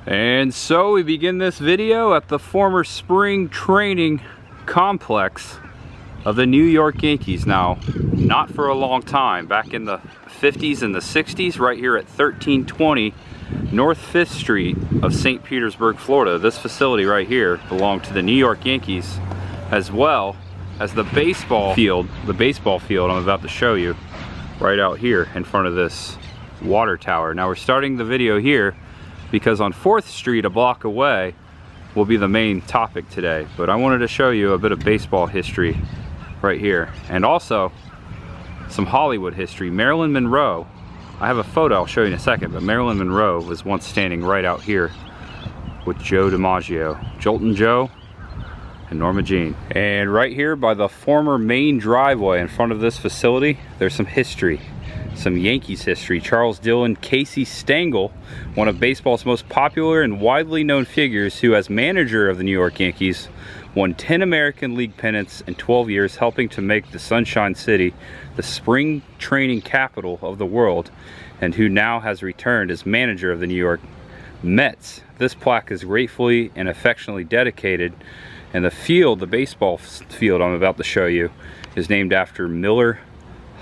And so we begin this video at the former spring training complex of the New York Yankees. Now, not for a long time, back in the 50s and the 60s, right here at 1320 North 5th Street of St. Petersburg, Florida. This facility right here belonged to the New York Yankees, as well as the baseball field. The baseball field I'm about to show you right out here in front of this water tower. Now we're starting the video here because on 4th Street, a block away, will be the main topic today. But I wanted to show you a bit of baseball history right here, and also some Hollywood history. Marylin Monroe, I have a photo I'll show you in a second, but Marylin Monroe was once standing right out here with Joe DiMaggio, Joltin' Joe, and Norma Jean. And right here by the former main driveway in front of this facility, there's some history. Some Yankees history. Charles Dillon Casey Stengel, one of baseball's most popular and widely known figures, who as manager of the New York Yankees won 10 American League pennants in 12 years, helping to make the Sunshine City the spring training capital of the world, and who now has returned as manager of the New York Mets. This plaque is gratefully and affectionately dedicated, and the field, the baseball field I'm about to show you, is named after Miller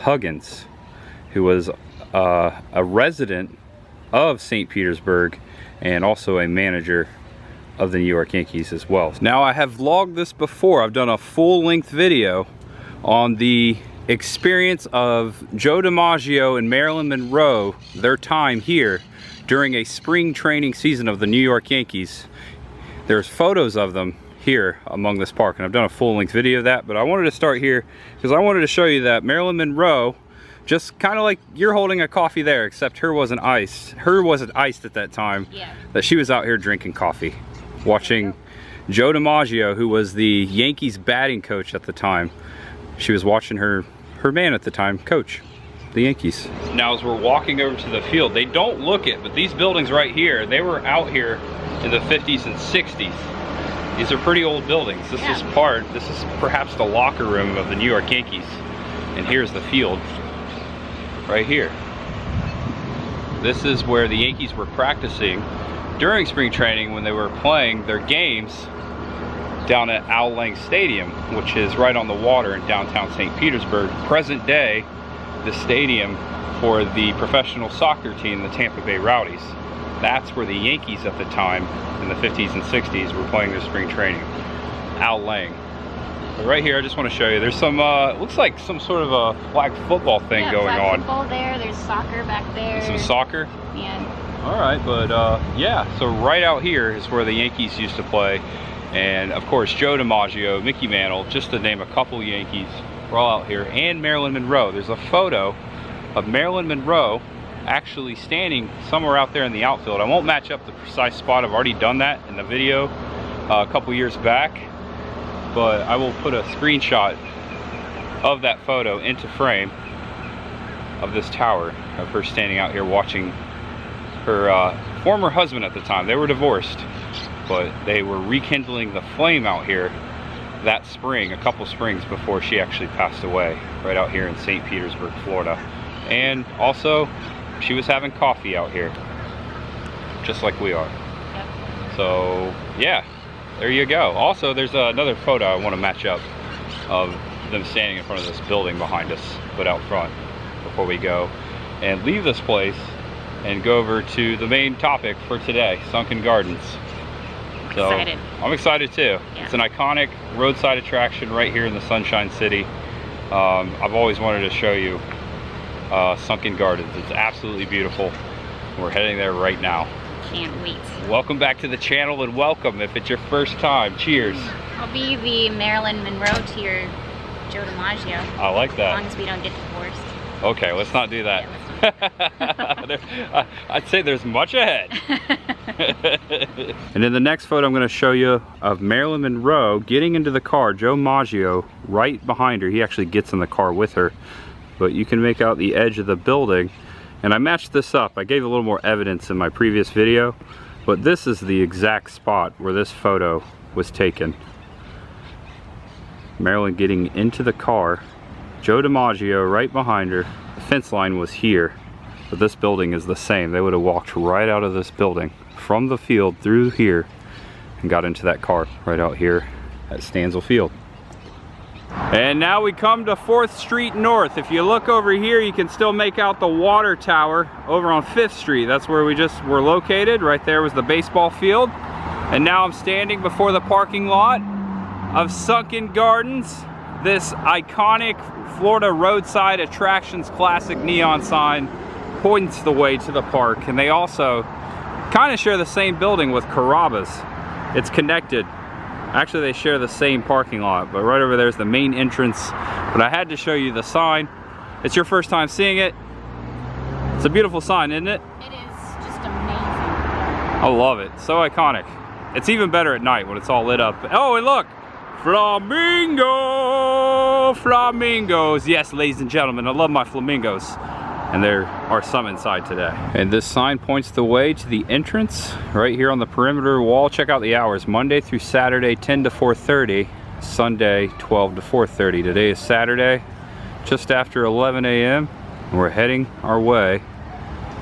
Huggins, who was a resident of St. Petersburg and also a manager of the New York Yankees as well. Now, I have vlogged this before. I've done a full-length video on the experience of Joe DiMaggio and Marylin Monroe, their time here during a spring training season of the New York Yankees. There's photos of them here among this park, and I've done a full-length video of that, but I wanted to start here because I wanted to show you that Marylin Monroe, just kind of like you're holding a coffee there, except her wasn't iced. Her wasn't iced at that time. Yeah. That she was out here drinking coffee, watching Joe DiMaggio, who was the Yankees batting coach at the time. She was watching her man at the time coach the Yankees. Now, as we're walking over to the field, they don't look it, but these buildings right here, they were out here in the 50s and 60s. These are pretty old buildings. This is perhaps the locker room of the New York Yankees. And here's the field right here. This is where the Yankees were practicing during spring training when they were playing their games down at Al Lang Stadium, which is right on the water in downtown St. Petersburg. Present day, the stadium for the professional soccer team, the Tampa Bay Rowdies. That's where the Yankees at the time in the 50s and 60s were playing their spring training. Al Lang. But right here, I just want to show you, there's some, looks like some sort of a flag football thing going on. Yeah, football there, there's soccer back there. Some soccer? Yeah. All right, but yeah, so right out here is where the Yankees used to play. And of course, Joe DiMaggio, Mickey Mantle, just to name a couple Yankees, were all out here, and Marylin Monroe. There's a photo of Marylin Monroe actually standing somewhere out there in the outfield. I won't match up the precise spot. I've already done that in the video a couple years back. But I will put a screenshot of that photo into frame of this tower, of her standing out here watching her former husband at the time. They were divorced, but they were rekindling the flame out here that spring, a couple springs before she actually passed away, right out here in St. Petersburg, Florida. And also, she was having coffee out here, just like we are. Yep. So, yeah. There you go. Also, there's another photo I want to match up of them standing in front of this building behind us, but out front, before we go and leave this place and go over to the main topic for today, Sunken Gardens. So, excited. I'm excited too. Yeah. It's an iconic roadside attraction right here in the Sunshine City. I've always wanted to show you Sunken Gardens. It's absolutely beautiful. We're heading there right now. Can't wait. Welcome back to the channel, and welcome if it's your first time. Cheers. I'll be the Marylin Monroe to your Joe DiMaggio. I like that. As long as we don't get divorced. Okay, let's not do that. Yeah, I'd say there's much ahead. And in the next photo I'm going to show you of Marylin Monroe getting into the car, Joe DiMaggio right behind her. He actually gets in the car with her, but you can make out the edge of the building. And I matched this up. I gave a little more evidence in my previous video, but this is the exact spot where this photo was taken. Marylin getting into the car, Joe DiMaggio right behind her. The fence line was here. But this building is the same. They would have walked right out of this building from the field through here and got into that car right out here at Stanzel Field. And now we come to 4th Street North. If you look over here, you can still make out the water tower over on 5th Street. That's where we just were located. Right there was the baseball field. And now I'm standing before the parking lot of Sunken Gardens. This iconic Florida roadside attractions classic neon sign points the way to the park. And they also kind of share the same building with Carrabba's. It's connected. Actually, they share the same parking lot, but right over there is the main entrance. But I had to show you the sign. It's your first time seeing it. It's a beautiful sign, isn't it? It is just amazing. I love it. So iconic. It's even better at night when it's all lit up. Oh, and look! Flamingo! Flamingos! Yes, ladies and gentlemen, I love my flamingos. And there are some inside today. And this sign points the way to the entrance right here on the perimeter wall. Check out the hours. Monday through Saturday, 10 to 4:30. Sunday, 12 to 4:30. Today is Saturday, just after 11 a.m. And we're heading our way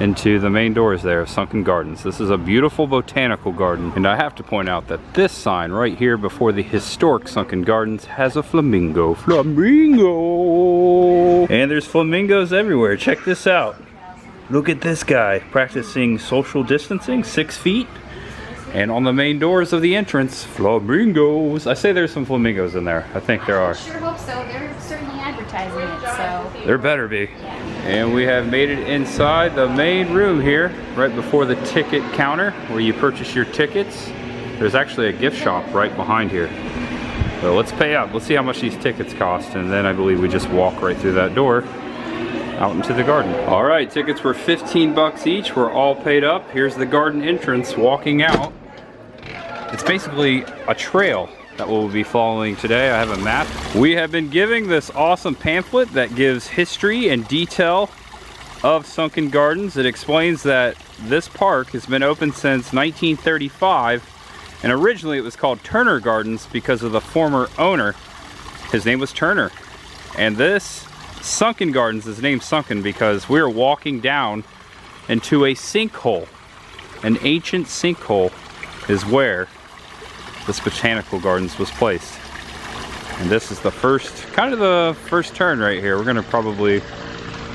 into the main doors there of Sunken Gardens. This is a beautiful botanical garden. And I have to point out that this sign right here before the historic Sunken Gardens has a flamingo. Flamingo! And there's flamingos everywhere. Check this out. Look at this guy practicing social distancing, 6 feet. And on the main doors of the entrance, flamingos. I say there's some flamingos in there. I think there are. I sure hope so. They're certainly advertising it, so. There better be. Yeah. And we have made it inside the main room here, right before the ticket counter where you purchase your tickets. There's actually a gift shop right behind here. So let's pay up. Let's see how much these tickets cost. And then I believe we just walk right through that door out into the garden. All right, tickets were 15 bucks each. We're all paid up. Here's the garden entrance walking out. It's basically a trail that we'll be following today. I have a map. We have been giving this awesome pamphlet that gives history and detail of Sunken Gardens. It explains that this park has been open since 1935, and originally it was called Turner Gardens because of the former owner. His name was Turner. And this Sunken Gardens is named Sunken because we're walking down into a sinkhole. An ancient sinkhole is where this botanical gardens was placed. And this is the first, kind of the first turn right here. We're gonna probably,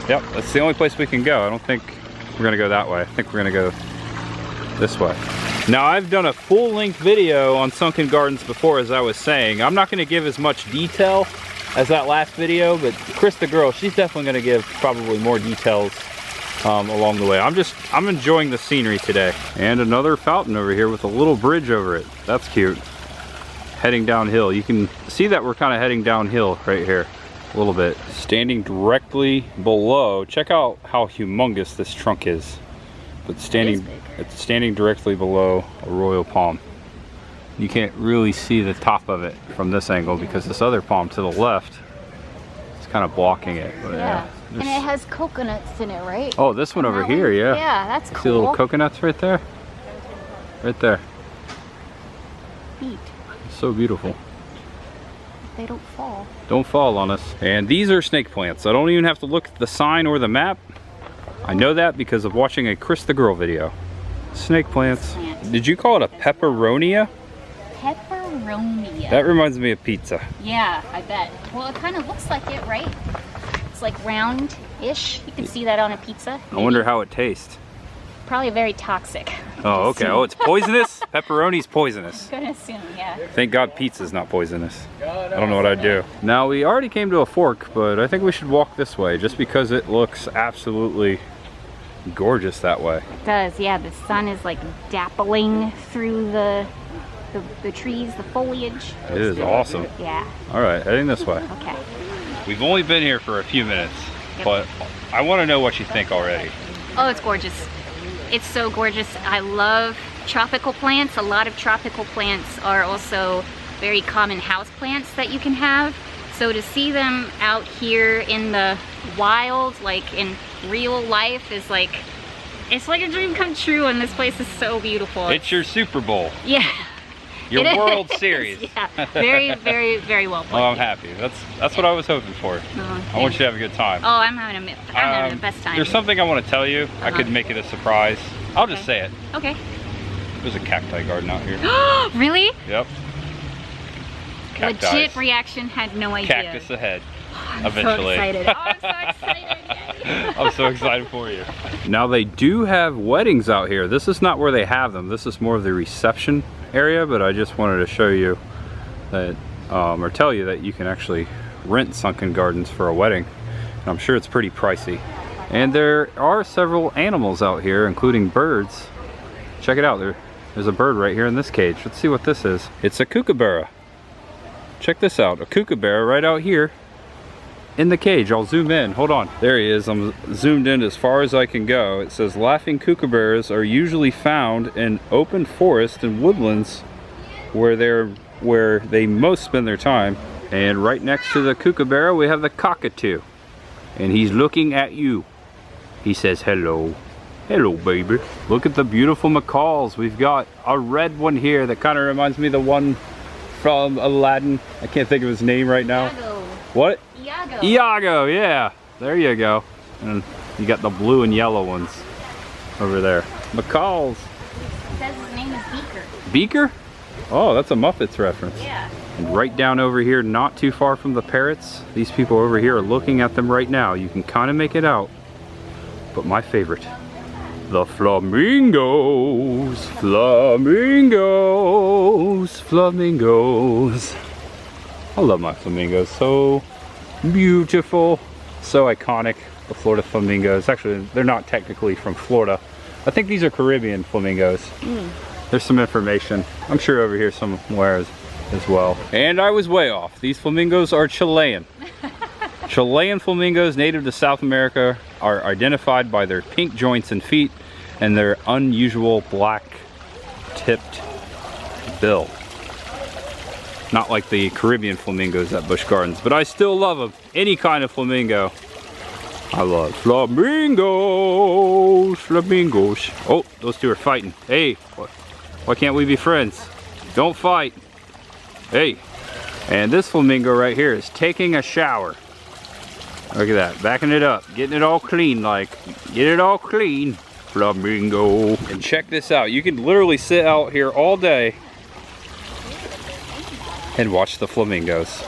yep, that's the only place we can go. I don't think we're gonna go that way. I think we're gonna go this way. Now I've done a full-length video on Sunken Gardens before, as I was saying. I'm not gonna give as much detail as that last video, but Chris the girl, she's definitely gonna give probably more details along the way. I'm enjoying the scenery today. And another fountain over here with a little bridge over it. That's cute. Heading downhill. You can see that we're kind of heading downhill right here a little bit. Standing directly below, check out how humongous this trunk is. But it's standing directly below a royal palm. You can't really see the top of it from this angle because this other palm to the left is kind of blocking it. But yeah. And it has coconuts in it, right? Oh, this one over here, yeah. Yeah, that's cool. See the little coconuts right there? Right there. Neat. It's so beautiful. They don't fall. Don't fall on us. And these are snake plants. I don't even have to look at the sign or the map. I know that because of watching a Chris the Girl video. Snake plants. Did you call it a pepperonia? Pepperonia. That reminds me of pizza. Yeah, I bet. Well, it kind of looks like it, right? It's like round-ish. You can see that on a pizza. Maybe. I wonder how it tastes. Probably very toxic. Oh, okay. Oh, it's poisonous? Pepperoni's poisonous. I'm gonna assume, yeah. Thank God pizza's not poisonous. I don't know what I'd do. Now, we already came to a fork, but I think we should walk this way just because it looks absolutely gorgeous that way. It does, yeah. The sun is like dappling through the trees, the foliage. It is awesome. Yeah. All right, heading this way. Okay. We've only been here for a few minutes, but I want to know what you think already. Oh, it's gorgeous. It's so gorgeous. I love tropical plants. A lot of tropical plants are also very common house plants that you can have. So to see them out here in the wild, like in real life, is like, it's like a dream come true, and this place is so beautiful. It's your Super Bowl. Yeah. Your It World is. Series. Yeah, very, very, very well played. Well, I'm happy. That's what I was hoping for. I want you to have a good time. Oh, I'm having the best time. There's something I want to tell you. I could make it a surprise. I'll just say it. Okay. There's a cacti garden out here. Really? Yep. Cacti. Legit reaction, had no idea. Cactus ahead. I'm Eventually. so excited. Oh, I'm so excited. I'm so excited for you. Now they do have weddings out here. This is not where they have them. This is more of the reception area, but I just wanted to show you that, or tell you that you can actually rent sunken gardens for a wedding. And I'm sure it's pretty pricey. And there are several animals out here, including birds. Check it out. There's a bird right here in this cage. Let's see what this is. It's a kookaburra. Check this out. A kookaburra right out here in the cage. I'll zoom in. Hold on. There he is. I'm zoomed in as far as I can go. It says laughing kookaburras are usually found in open forest and woodlands where they most spend their time. And right next to the kookaburra we have the cockatoo. And he's looking at you. He says hello. Hello, baby. Look at the beautiful macaws. We've got a red one here that kind of reminds me of the one from Aladdin. I can't think of his name right now. Iago. What? Iago. Iago, yeah. There you go. And you got the blue and yellow ones over there. Macaws. It says his name is Beaker. Beaker? Oh, that's a Muppets reference. Yeah. And right down over here, not too far from the parrots, these people over here are looking at them right now. You can kind of make it out. But my favorite, the flamingos. Flamingos. Flamingos. I love my flamingos. So beautiful. So iconic. The Florida flamingos. Actually, they're not technically from Florida. I think these are Caribbean flamingos. There's some information. I'm sure over here somewhere as well. And I was way off. These flamingos are Chilean. Chilean flamingos native to South America are identified by their pink joints and feet and their unusual black tipped bill. Not like the Caribbean flamingos at Busch Gardens, but I still love them. Any kind of flamingo. I love flamingos, flamingos. Oh, those two are fighting. Hey, why can't we be friends? Don't fight. Hey, and this flamingo right here is taking a shower. Look at that, backing it up, getting it all clean, like, get it all clean. Flamingo. And check this out, you can literally sit out here all day and watch the flamingos.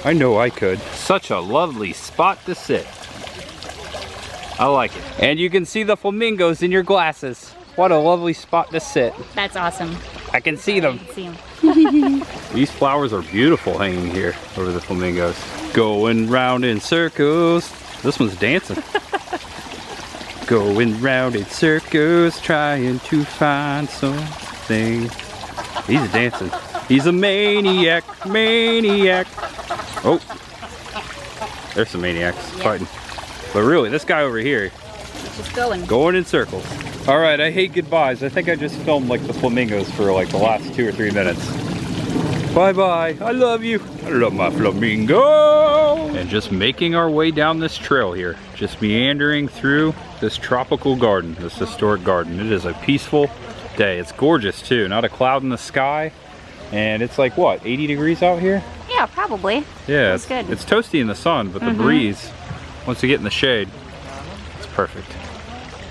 I know I could. Such a lovely spot to sit. I like it. And you can see the flamingos in your glasses. What a lovely spot to sit. That's awesome. I can see them. I can see them. These flowers are beautiful hanging here over the flamingos. Going round in circles. This one's dancing. Going round in circles, trying to find something. He's dancing. He's a maniac, maniac. Oh, there's some maniacs fighting. But really, this guy over here, Just going. going in circles. All right, I hate goodbyes. I think I just filmed like the flamingos for like the last 2 or 3 minutes. Bye-bye, I love you. I love my flamingo. And just making our way down this trail here, just meandering through this tropical garden, this historic garden. It is a peaceful day. It's gorgeous too, not a cloud in the sky. And it's like what, 80 degrees out here? Yeah, probably. Yeah, That's good. It's toasty in the sun, but the breeze, once you get in the shade, it's perfect.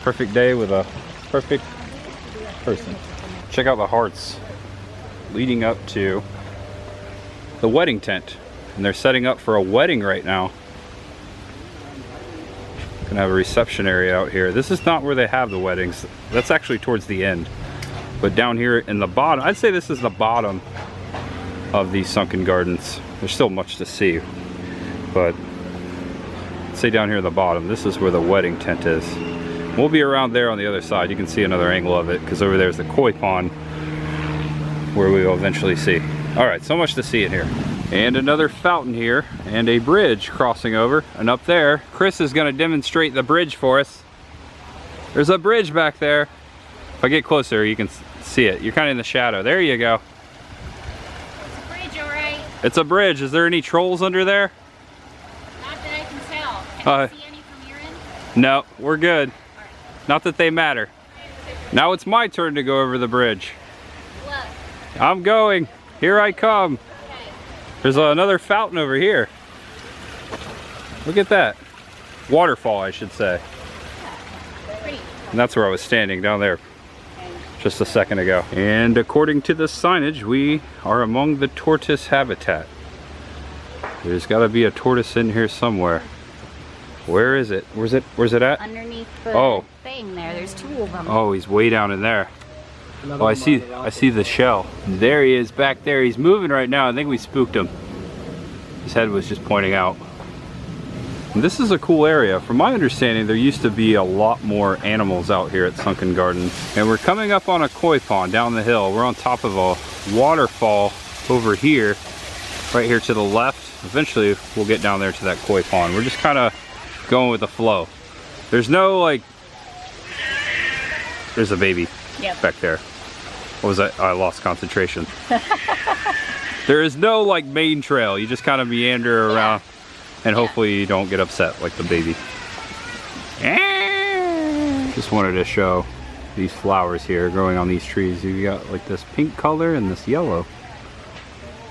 Perfect day with a perfect person. Check out the hearts leading up to the wedding tent. And they're setting up for a wedding right now. Gonna have a reception area out here. This is not where they have the weddings. That's actually towards the end. But down here in the bottom, I'd say this is the bottom of these sunken gardens. There's still much to see, but I'd say down here at the bottom, this is where the wedding tent is. We'll be around there on the other side. You can see another angle of it because over there's the koi pond where we will eventually see. All right, so much to see in here. And another fountain here and a bridge crossing over. And up there, Chris is gonna demonstrate the bridge for us. There's a bridge back there. If I get closer, you can see it. You're kind of in the shadow. There you go. It's a bridge, all right. It's a bridge. Is there any trolls under there? Not that I can tell. Can you see any from your end? No, we're good. Not that they matter. Now it's my turn to go over the bridge. Look. I'm going. Here I come. There's another fountain over here. Look at that. Waterfall, I should say. Pretty. And that's where I was standing, down there, just a second ago. And according to the signage, we are among the tortoise habitat. There's got to be a tortoise in here somewhere. Where is it? Where's it at? Underneath the thing there. There's two of them. Oh, he's way down in there. Oh, I see the shell. There he is back there. He's moving right now. I think we spooked him. His head was just pointing out. And this is a cool area. From my understanding, there used to be a lot more animals out here at Sunken Gardens. And we're coming up on a koi pond down the hill. We're on top of a waterfall over here, right here to the left. Eventually, we'll get down there to that koi pond. We're just kind of going with the flow. There's no like, there's a baby back there. What was that? I lost concentration. There is no like main trail. You just kind of meander around and hopefully you don't get upset like the baby. Just wanted to show these flowers here growing on these trees. You got like this pink color and this yellow.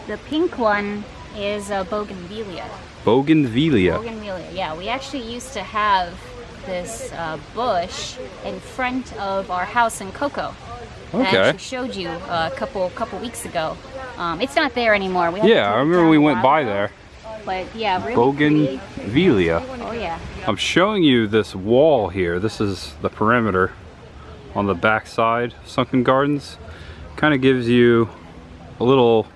The pink one is bougainvillea. Bougainvillea. Bougainvillea, yeah. We actually used to have this bush in front of our house in Cocoa. Okay. I actually showed you a couple weeks ago. It's not there anymore. We I remember we went by there. But yeah, really Bougainvillea. Oh yeah. I'm showing you this wall here. This is the perimeter on the back side of Sunken Gardens. Kind of gives you a little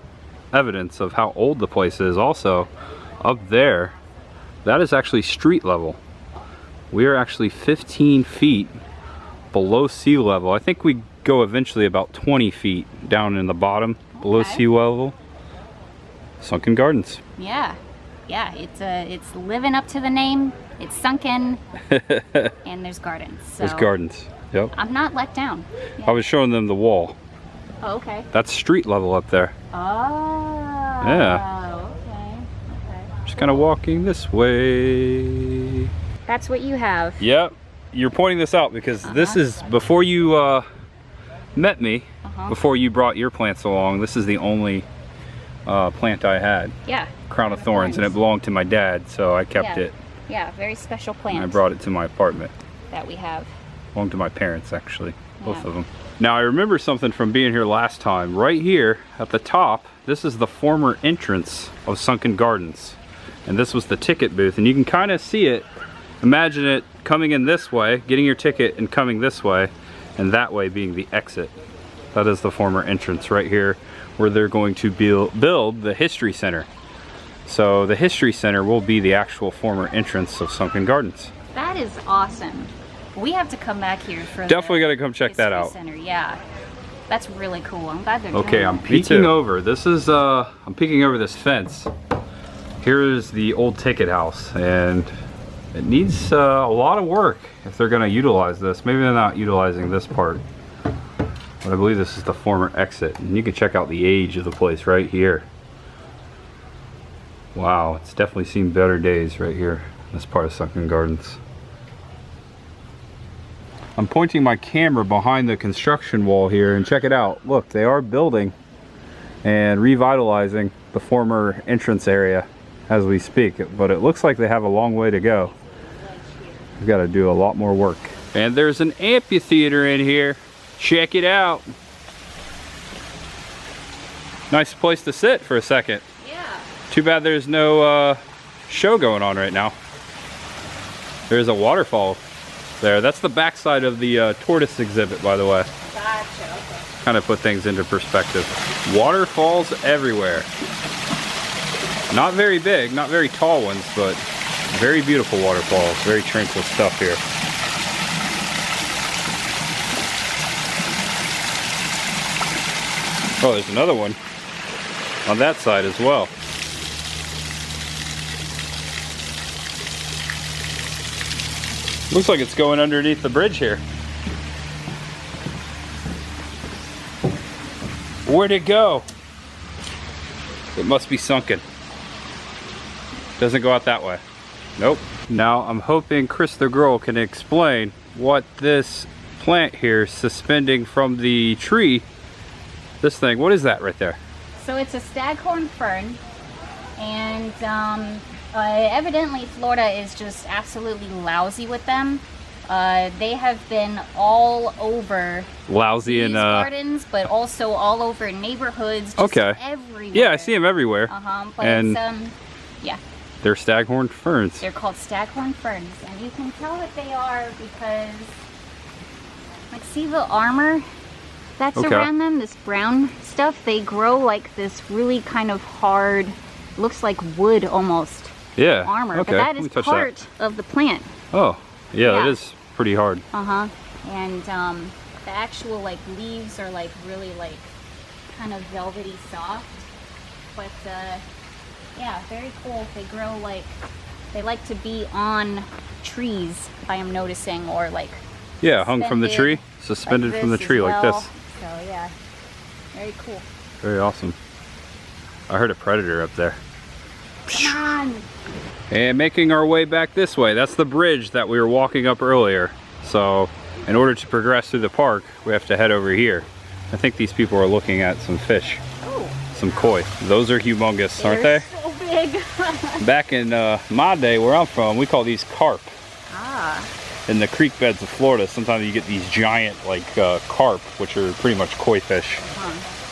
evidence of how old the place is. Also, up there, that is actually street level. We are actually 15 feet below sea level. I think we go eventually about 20 feet down in the bottom below sea level. Sunken Gardens. Yeah. Yeah, it's living up to the name. It's sunken, and there's gardens. So there's gardens. Yep. I'm not let down. Yeah. I was showing them the wall. Oh, okay. That's street level up there. Oh. Yeah. Okay. Just kind of walking this way. That's what you have. Yep. You're pointing this out because this is before you met me. Before you brought your plants along. This is the only plant I had. Yeah. Crown of thorns, and it belonged to my dad, so I kept it. Yeah, very special plant. And I brought it to my apartment. That we have. Belonged to my parents, actually, both of them. Now I remember something from being here last time. Right here at the top, this is the former entrance of Sunken Gardens, and this was the ticket booth, and you can kind of see it. Imagine it coming in this way, getting your ticket, and coming this way, and that way being the exit. That is the former entrance right here, where they're going to build the History Center. So the History Center will be the actual former entrance of Sunken Gardens. That is awesome. We have to come back here for definitely got to come check that out. Center. Yeah, that's really cool. I'm glad they're doing Okay, I'm peeking over. This is I'm peeking over this fence. Here is the old ticket house, and it needs a lot of work if they're going to utilize this. Maybe they're not utilizing this part, but I believe this is the former exit, and you can check out the age of the place right here. Wow, it's definitely seen better days right here, this part of Sunken Gardens. I'm pointing my camera behind the construction wall here, and check it out. Look, they are building and revitalizing the former entrance area as we speak, but it looks like they have a long way to go. We've got to do a lot more work. And there's an amphitheater in here. Check it out. Nice place to sit for a second. Too bad there's no show going on right now. There's a waterfall there. That's the backside of the tortoise exhibit, by the way. Gotcha, okay. Kind of put things into perspective. Waterfalls everywhere. Not very big, not very tall ones, but very beautiful waterfalls. Very tranquil stuff here. Oh, there's another one on that side as well. Looks like it's going underneath the bridge here. Where'd it go? It must be sunken. Doesn't go out that way. Nope. Now I'm hoping Chris the girl can explain what this plant here suspending from the tree this thing. What is that right there? So it's a staghorn fern, and evidently Florida is just absolutely lousy with them. They have been all over lousy in gardens, but also all over neighborhoods. Just everywhere. Yeah, I see them everywhere. But and it's, yeah. They're staghorn ferns. They're called staghorn ferns, and you can tell that they are because, like, see the armor that's around them, this brown stuff? They grow like this really kind of hard, looks like wood almost. Yeah. Armor, but that is part of the plant. Oh, yeah, that is pretty hard. And the actual like leaves are like really like kind of velvety soft, but yeah, very cool. They grow like, they like to be on trees, I am noticing, or like hung from the tree, suspended from the tree like this. So yeah, very cool. Very awesome. I heard a predator up there. Come on. And making our way back this way, that's the bridge that we were walking up earlier. So in order to progress through the park, we have to head over here. I think these people are looking at some fish. Oh. Some koi. Those are humongous, aren't they? So big. Back in my day, where I'm from, we call these carp. In the creek beds of Florida, sometimes you get these giant like carp, which are pretty much koi fish.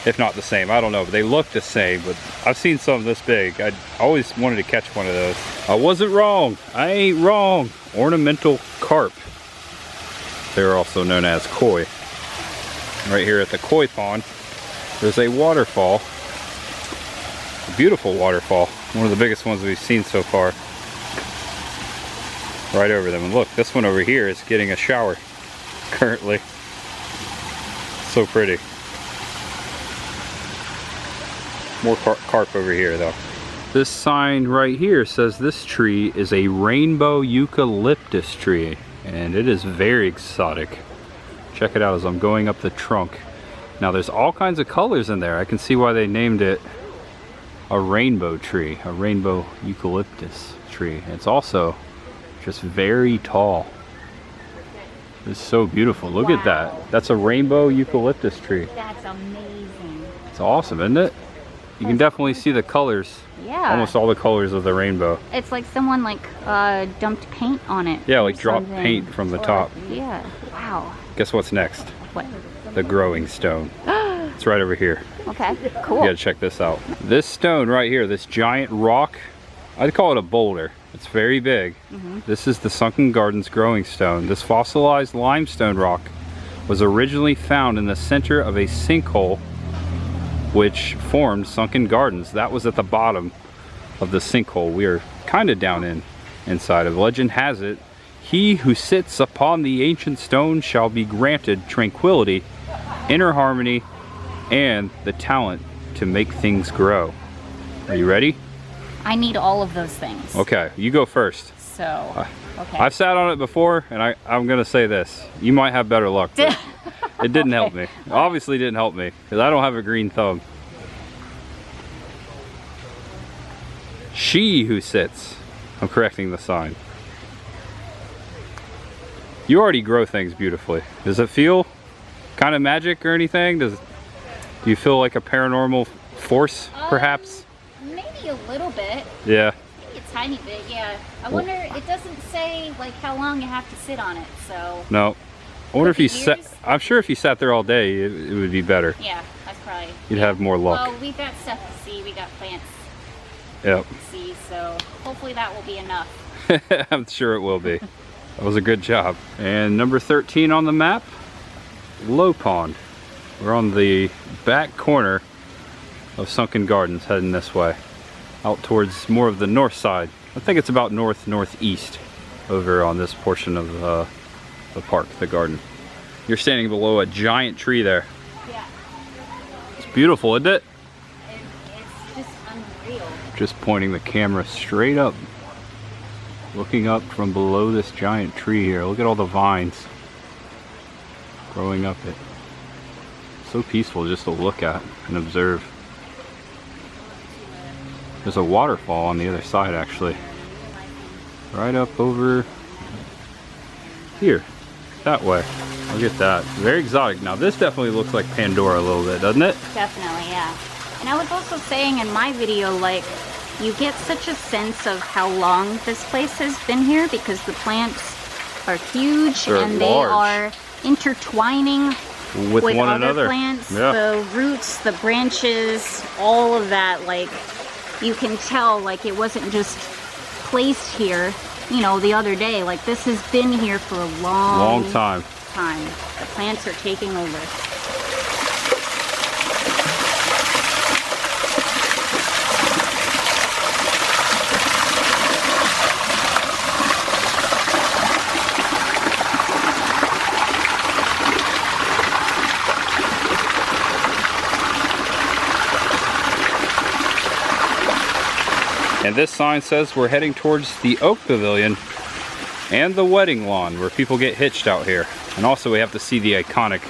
If not the same, I don't know, but they look the same. But I've seen some this big. I always wanted to catch one of those. I wasn't wrong. I ain't wrong. Ornamental carp. They're also known as koi. Right here at the koi pond, there's a waterfall. A beautiful waterfall. One of the biggest ones we've seen so far. Right over them. And look, this one over here is getting a shower currently. So pretty. More carp over here though. This sign right here says this tree is a rainbow eucalyptus tree, and it is very exotic. Check it out as I'm going up the trunk. Now there's all kinds of colors in there. I can see why they named it a rainbow tree, a rainbow eucalyptus tree. It's also just very tall. It's so beautiful. Look at that. That's a rainbow eucalyptus tree. That's amazing. It's awesome, isn't it? You can definitely see the colors. Yeah. Almost all the colors of the rainbow. It's like someone like dumped paint on it. Yeah, like dropped paint from the top. Yeah. Wow. Guess what's next? What? The growing stone. It's right over here. Okay, cool. You gotta check this out. This stone right here, this giant rock, I'd call it a boulder. It's very big. This is the Sunken Gardens growing stone. This fossilized limestone rock was originally found in the center of a sinkhole which formed Sunken Gardens. That was at the bottom of the sinkhole we are kind of down inside of. Legend has it, he who sits upon the ancient stone shall be granted tranquility, inner harmony, and the talent to make things grow. Are you ready? I need all of those things. Okay, you go first. So, okay. I've sat on it before, and I'm gonna say this. You might have better luck. It didn't help me. Obviously didn't help me, because I don't have a green thumb. She who sits. I'm correcting the sign. You already grow things beautifully. Does it feel kind of magic or anything? Do you feel like a paranormal force, perhaps? Maybe a little bit. Yeah. Maybe a tiny bit, yeah. I wonder, it doesn't say like how long you have to sit on it, so. No. I wonder if you sat, I'm sure if you sat there all day, it would be better. Yeah, that's probably. You'd have more luck. Well, we've got stuff to see, we got plants to see, so hopefully that will be enough. I'm sure it will be. That was a good job. And number 13 on the map, Low Pond. We're on the back corner of Sunken Gardens, heading this way, out towards more of the north side. I think it's about northeast over on this portion of the park, the garden. You're standing below a giant tree there. Yeah. It's beautiful, isn't it? It's just unreal. Just pointing the camera straight up, looking up from below this giant tree here. Look at all the vines growing up it. So peaceful just to look at and observe. There's a waterfall on the other side actually. Right up over here. that way. Look at that. Very exotic. Now this definitely looks like Pandora a little bit, doesn't it? Definitely, yeah. And I was also saying in my video, like, you get such a sense of how long this place has been here because the plants are huge and they are intertwining with one other another. Plants. Yeah. The roots, the branches, all of that, like, you can tell, like, it wasn't just placed here, you know, the other day. Like, this has been here for a long time. The plants are taking over. And this sign says we're heading towards the Oak Pavilion and the wedding lawn where people get hitched out here. And also we have to see the iconic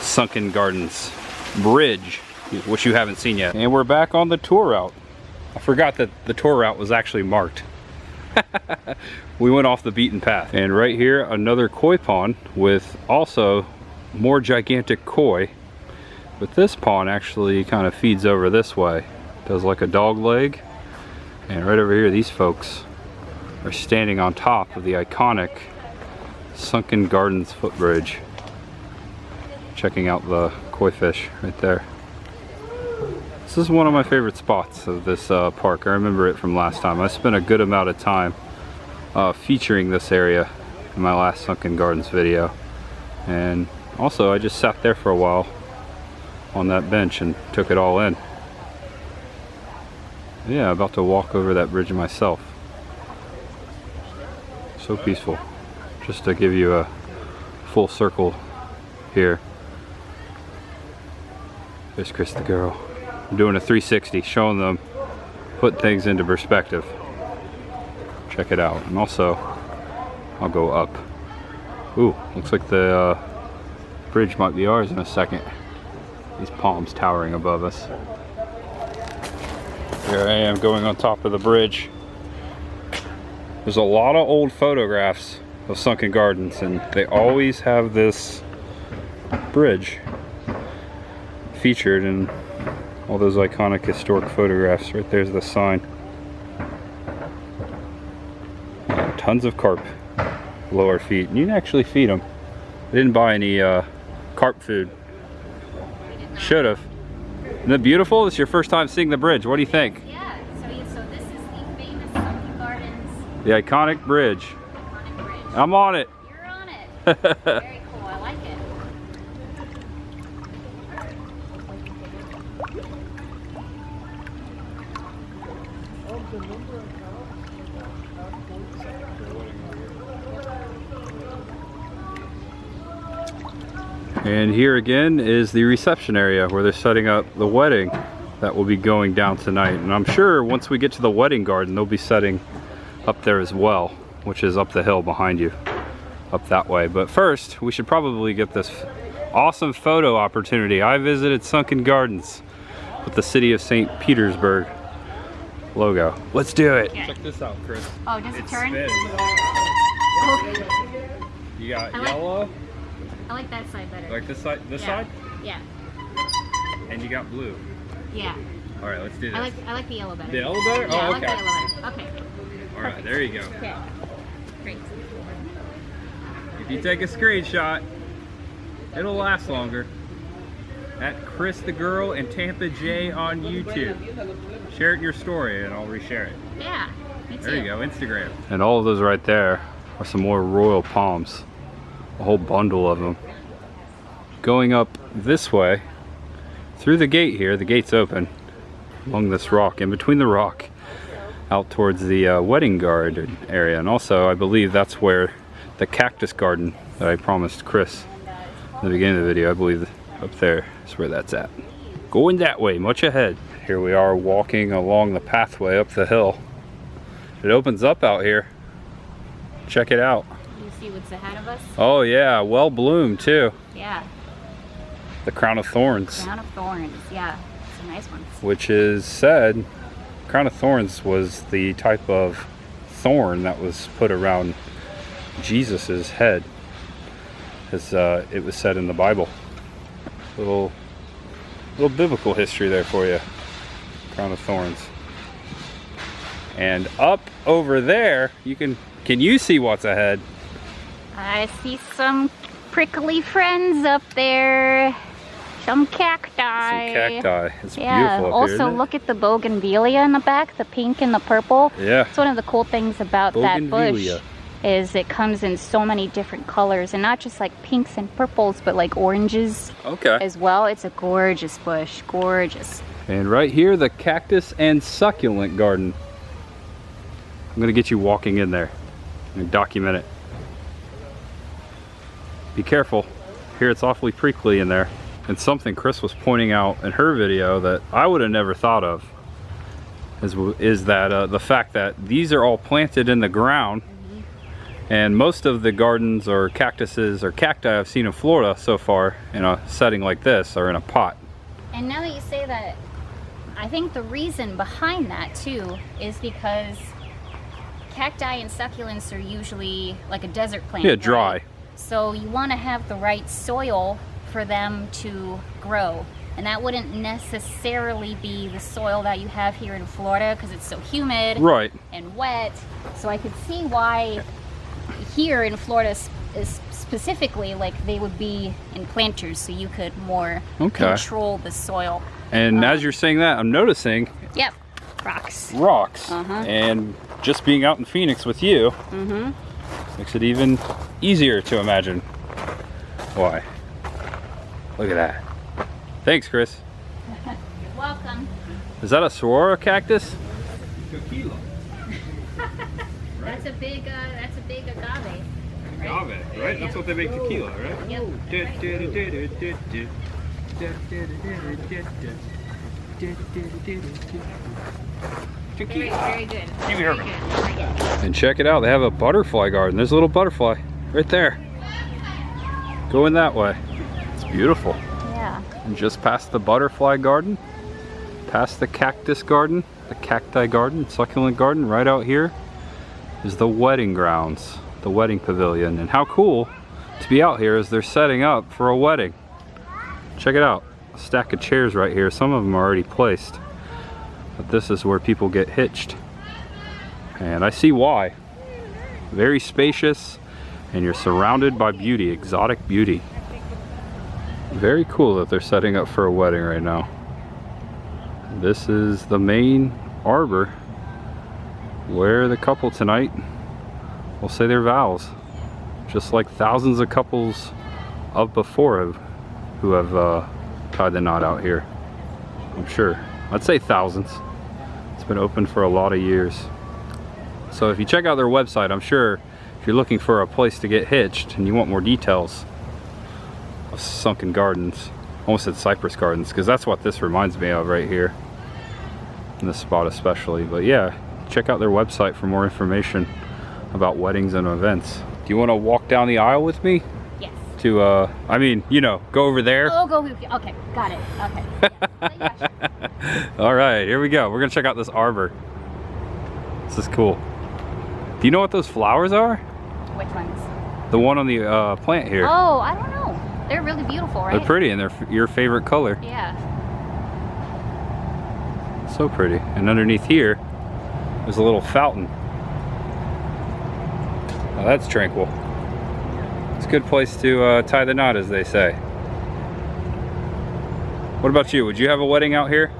Sunken Gardens Bridge, which you haven't seen yet. And we're back on the tour route. I forgot that the tour route was actually marked. We went off the beaten path. And right here, another koi pond with also more gigantic koi. But this pond actually kind of feeds over this way. Does like a dog leg. And right over here, these folks are standing on top of the iconic Sunken Gardens footbridge, checking out the koi fish right there. This is one of my favorite spots of this park. I remember it from last time. I spent a good amount of time featuring this area in my last Sunken Gardens video. And also, I just sat there for a while on that bench and took it all in. Yeah, about to walk over that bridge myself. So peaceful. Just to give you a full circle here. There's Chris the girl. I'm doing a 360, showing them, put things into perspective. Check it out. And also, I'll go up. Ooh, looks like the bridge might be ours in a second. These palms towering above us. Here I am going on top of the bridge. There's a lot of old photographs of Sunken Gardens and they always have this bridge featured in all those iconic historic photographs. Right there's the sign. And tons of carp below our feet. And you can actually feed them. I didn't buy any carp food. Should have. Isn't it beautiful? It's your first time seeing the bridge. What do you think? Yeah, so this is the famous Sunken Gardens. The iconic bridge. Iconic bridge. I'm on it. You're on it. Very cool. I like it. And here again is the reception area where they're setting up the wedding that will be going down tonight. And I'm sure once we get to the wedding garden, they'll be setting up there as well, which is up the hill behind you, up that way. But first, we should probably get this awesome photo opportunity. I visited Sunken Gardens with the city of St. Petersburg logo. Let's do it. Yeah. Check this out, Chris. Oh, does it turn? Spins. Oh. You got I like- yellow. I like that side better. Like this side? This yeah. side? Yeah. And you got blue. Yeah. All right, let's do this. I like the yellow better. The yellow better? Yeah, Oh, I like okay. the yellow better. Okay. All right, there you go. Okay. Great. If you take a screenshot, it'll last longer. At Chris the Girl and Tampa J on YouTube. Share it in your story and I'll reshare it. Yeah. Me too. There you go, Instagram. And all of those right there are some more royal palms. A whole bundle of them. Going up this way, through the gate here, the gate's open, along this rock, in between the rock, out towards the wedding garden area. And also, I believe that's where the cactus garden that I promised Chris in the beginning of the video, I believe up there is where that's at. Going that way, much ahead. Here we are walking along the pathway up the hill. It opens up out here. Check it out. You see what's ahead of us? Oh yeah, well bloomed too. Yeah. The crown of thorns. Crown of thorns. Yeah. Some nice ones. Which is said, crown of thorns was the type of thorn that was put around Jesus's head as it was said in the Bible. Little biblical history there for you. Crown of thorns. And up over there, can you see what's ahead? I see some prickly friends up there. Some cacti. Some cacti. It's yeah. Beautiful up Also, here, isn't it? look at the bougainvillea in the back, the pink and the purple. Yeah. It's one of the cool things about that bush is it comes in so many different colors, and not just like pinks and purples, but like oranges as well. It's a gorgeous bush, gorgeous. And right here, the cactus and succulent garden. I'm gonna get you walking in there and document it. Be careful. Here it's awfully prickly in there. And something Chris was pointing out in her video that I would have never thought of is that the fact that these are all planted in the ground, and most of the gardens or cactuses or cacti I've seen in Florida so far in a setting like this are in a pot. And now that you say that, I think the reason behind that too is because cacti and succulents are usually like a desert plant. Yeah, dry. Right? So you want to have the right soil for them to grow. And that wouldn't necessarily be the soil that you have here in Florida because it's so humid and wet. So I could see why here in Florida specifically, like they would be in planters so you could more control the soil. And as you're saying that, I'm noticing rocks. And just being out in Phoenix with you makes it even easier to imagine why. Look at that. Thanks, Chris. You're welcome. Is that a saguaro cactus? Tequila. That's a big agave. Agave, right? That's what they make tequila, right? Yep. Very good. Very good. And check it out, they have a butterfly garden. There's a little butterfly right there. Going that way. It's beautiful. Yeah. And just past the butterfly garden, past the cactus garden, the cacti garden, succulent garden, right out here is the wedding grounds, the wedding pavilion. And how cool to be out here as they're setting up for a wedding. Check it out, a stack of chairs right here. Some of them are already placed, but this is where people get hitched. And I see why. Very spacious, and you're surrounded by beauty, exotic beauty. Very cool that they're setting up for a wedding right now. This is the main arbor where the couple tonight will say their vows, just like thousands of couples of before who have tied the knot out here. I'm sure. I'd say thousands. It's been open for a lot of years. So if you check out their website, I'm sure if you're looking for a place to get hitched and you want more details of Sunken Gardens, almost said Cypress Gardens, because that's what this reminds me of right here, in this spot especially. But yeah, check out their website for more information about weddings and events. Do you want to walk down the aisle with me? Yes. To, I mean, you know, go over there. Oh, go, okay, got it, okay. All right, here we go. We're gonna check out this arbor. This is cool. Do you know what those flowers are? Which ones? The one on the plant here. Oh, I don't know. They're really beautiful, right? They're pretty, and they're your favorite color. Yeah. So pretty. And underneath here, there's a little fountain. Oh, that's tranquil. It's a good place to tie the knot, as they say. What about you? Would you have a wedding out here?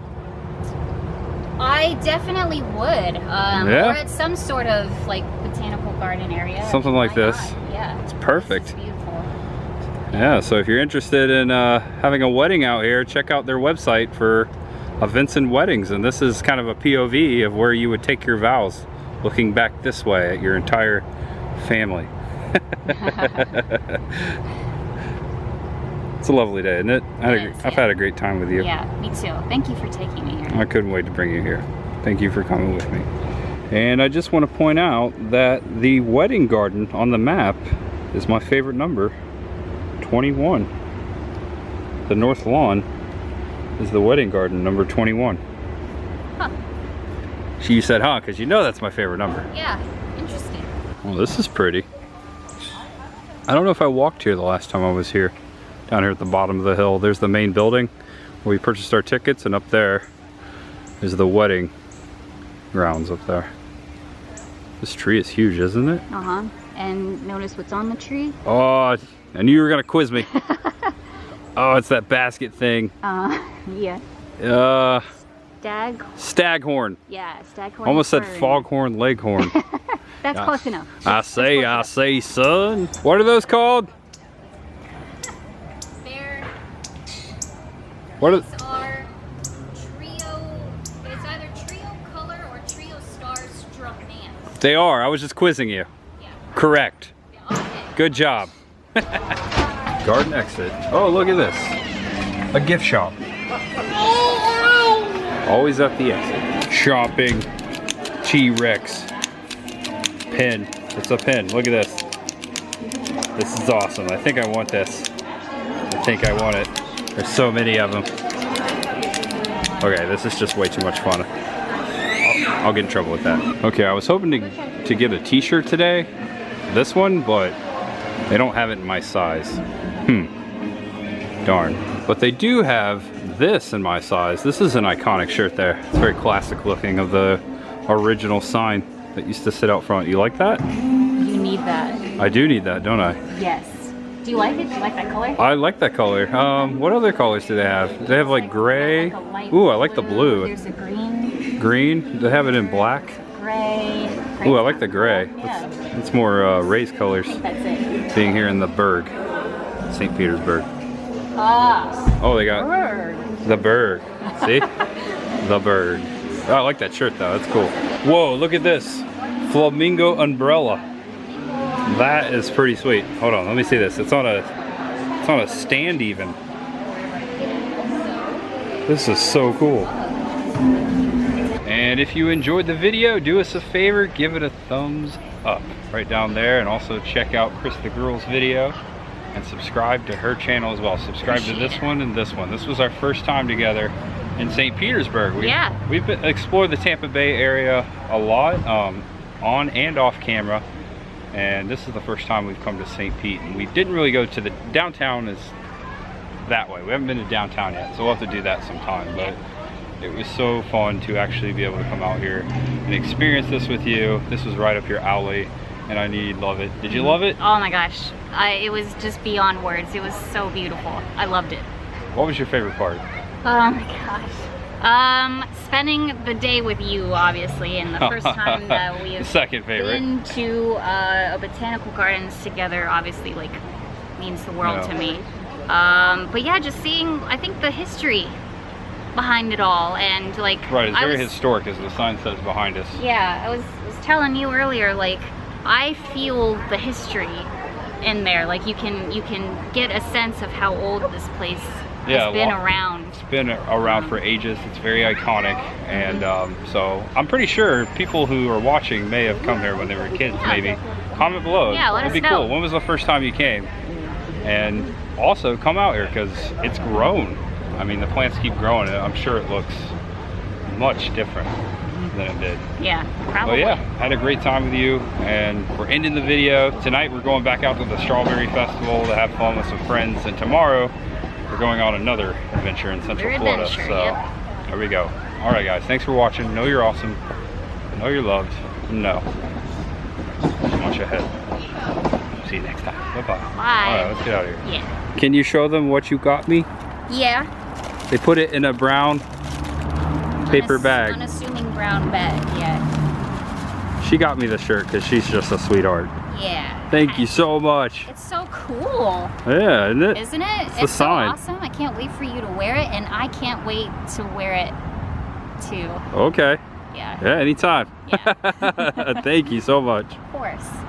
I definitely would. Yeah? Or at some sort of like botanical garden area. Something like this. Yeah. It's perfect. It's beautiful. Yeah, so if you're interested in having a wedding out here, check out their website for events and weddings. And this is kind of a POV of where you would take your vows, looking back this way at your entire family. It's a lovely day, isn't it? I've had a great time with you. Yeah, me too. Thank you for taking me here. I couldn't wait to bring you here. Thank you for coming with me. And I just want to point out that the wedding garden on the map is my favorite number, 21. The north lawn is the wedding garden, number 21. Huh. You said, huh, because you know that's my favorite number. Yeah, interesting. Well, this is pretty. I don't know if I walked here the last time I was here. Down here at the bottom of the hill, there's the main building where we purchased our tickets, and up there is the wedding grounds up there. This tree is huge, isn't it? Uh-huh. And notice what's on the tree? Oh, I knew you were gonna quiz me. Oh, it's that basket thing. Yeah. Staghorn. Yeah, staghorn. Almost said fern. foghorn, leghorn. That's close enough. I say, son. What are those called? What are are trio, it's either trio color or trio stars struck nance. they are? I was just quizzing you. Yeah. Correct. Yeah, okay. Good job. Garden exit. Oh, look at this. A gift shop. Always at the exit. Shopping. T-Rex. Pin. It's a pin. Look at this. This is awesome. I think I want this. I think I want it. There's so many of them. Okay, this is just way too much fun. I'll get in trouble with that. Okay, I was hoping to get a t-shirt today. This one, but they don't have it in my size. Darn. But they do have this in my size. This is an iconic shirt there. It's very classic looking, of the original sign that used to sit out front. You like that? You need that. I do need that, don't I? Yes. Do you like it? Do you like that color? I like that color. What other colors do they have? They have like gray. Ooh, I like the blue. There's a green. Green? They have it in black. Gray. Ooh, I like the gray. Yeah. It's more raised colors. That's it. Being here in the Berg, St. Petersburg. Ah. Oh, they got Bird. the Berg. See? The Berg. Oh, I like that shirt though. That's cool. Whoa, look at this. Flamingo umbrella. That is pretty sweet. Hold on, let me see this. It's on a stand even. This is so cool. And if you enjoyed the video, do us a favor, give it a thumbs up right down there, and also check out Chris the Girl's video and subscribe to her channel as well. Subscribe to this one and this one. This was our first time together in St. Petersburg. We've explored the Tampa Bay area a lot, on and off camera. And this is the first time we've come to St. Pete, and we didn't really go to the downtown. Is that way. We haven't been to downtown yet, so we'll have to do that sometime. But it was so fun to actually be able to come out here and experience this with you. This was right up your alley, and I love it. Did you love it? Oh my gosh, it was just beyond words. It was so beautiful. I loved it. What was your favorite part? Oh my gosh. Spending the day with you, obviously, and the first time that we have second favorite. been to a botanical gardens together, obviously, like, means the world to me. But yeah, just seeing, I think, the history behind it all, and like, right, it's very historic, as the sign says behind us. Yeah, I was telling you earlier, like, I feel the history in there. Like, you can get a sense of how old this place has been around. It's been around for ages. It's very iconic, and so I'm pretty sure people who are watching may have come here when they were kids. Maybe comment below. Yeah, let us know. It'd be cool. When was the first time you came? And also come out here, because it's grown. I mean, the plants keep growing, and I'm sure it looks much different than it did. Yeah, probably. But yeah, had a great time with you, and we're ending the video. Tonight we're going back out to the Strawberry Festival to have fun with some friends, and tomorrow we're going on another adventure in Central Florida. So there we go. All right, guys, thanks for watching. Know you're awesome. Know you're loved. No. Just want you ahead. See you next time. Bye-bye. Bye. All right, let's get out of here. Yeah. Can you show them what you got me? Yeah. They put it in a brown paper bag. Unassuming brown bag, yeah. She got me the shirt because she's just a sweetheart. Yeah. Thank you so much. It's so cool. Yeah, isn't it? Isn't it? It's the sign. So awesome. I can't wait for you to wear it, and I can't wait to wear it too. Okay. Yeah. Yeah, anytime. Yeah. Thank you so much. Of course.